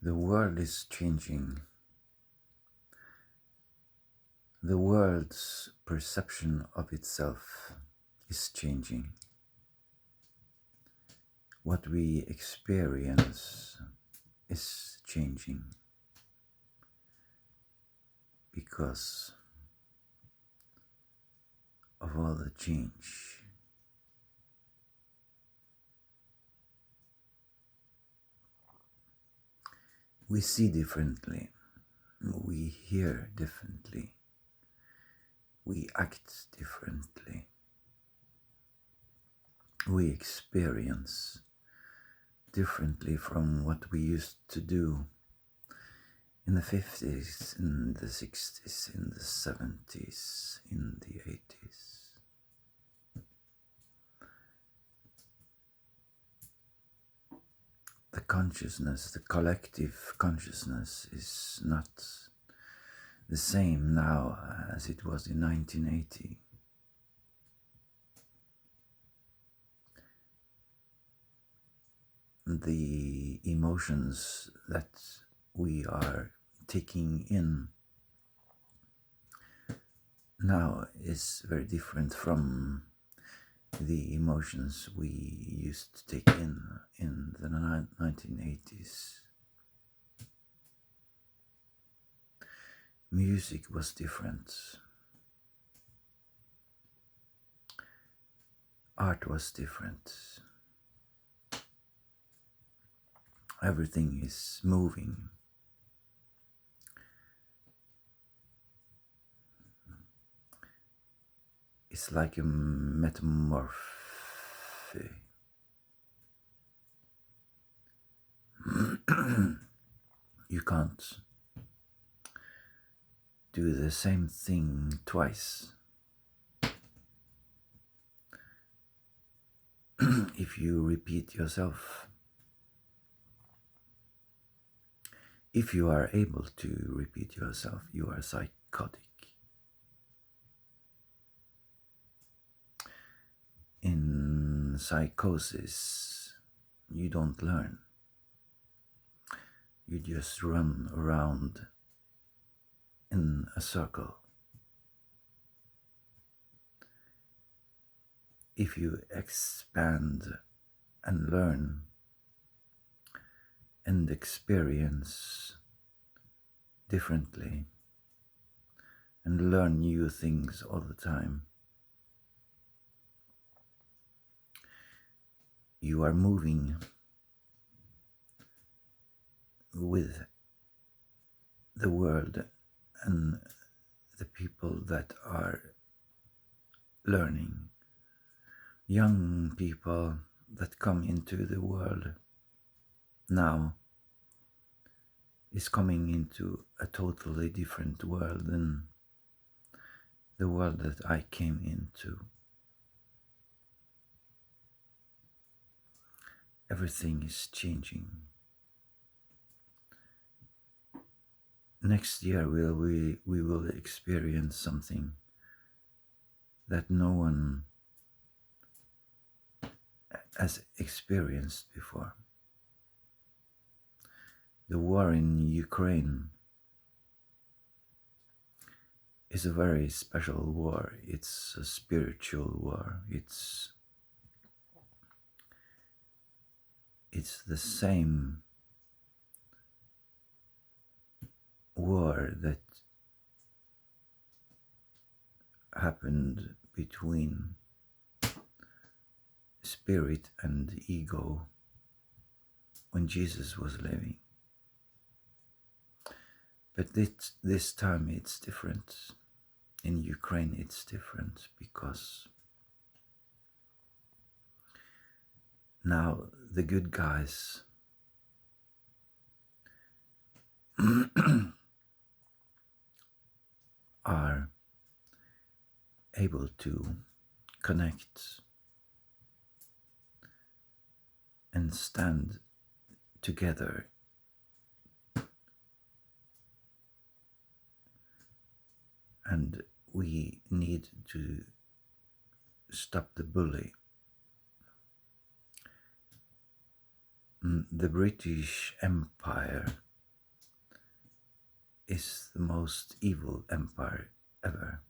The world is changing. The world's perception of itself is changing. What we experience is changing because of all the change. We see differently, we hear differently, we act differently, we experience differently from what we used to do in the 50s, in the 60s, in the 70s, in the 80s. The consciousness, the collective consciousness is not the same now as it was in 1980. The emotions that we are taking in now is very different from the emotions we used to take in the 1980s. Music was different. Art was different. Everything is moving. It's like a metamorph. You can't do the same thing twice. If you repeat yourself, if you are able to repeat yourself, you are psychotic. In psychosis, you don't learn. You just run around in a circle. If you expand and learn and experience differently and learn new things all the time, you are moving with the world and the people that are learning. Young people that come into the world now is coming into a totally different world than the world that I came into. Everything is changing. Next year we will experience something that no one has experienced before. The war in Ukraine is a very special war. It's a spiritual war. It's the same war that happened between spirit and ego when Jesus was living. But this time it's different. In Ukraine it's different because now the good guys are able to connect and stand together and we need to stop the bully. The British Empire is the most evil empire ever.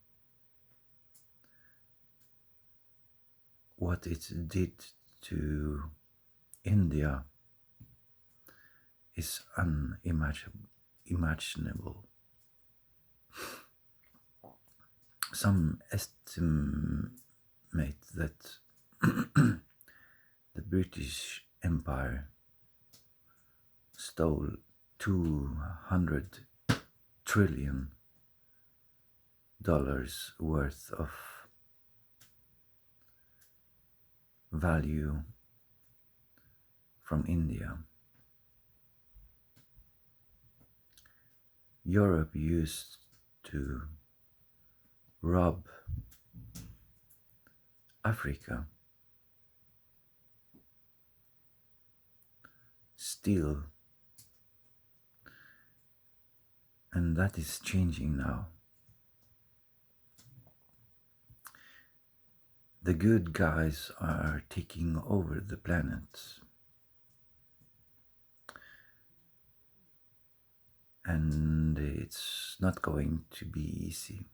What it did to India is unimaginable. Some estimate that the British Empire stole 200 trillion dollars worth of value from India. Europe used to rob Africa, steal, and that is changing now. The good guys are taking over the planet, and it's not going to be easy.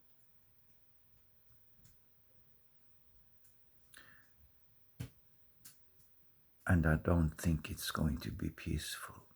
And I don't think it's going to be peaceful.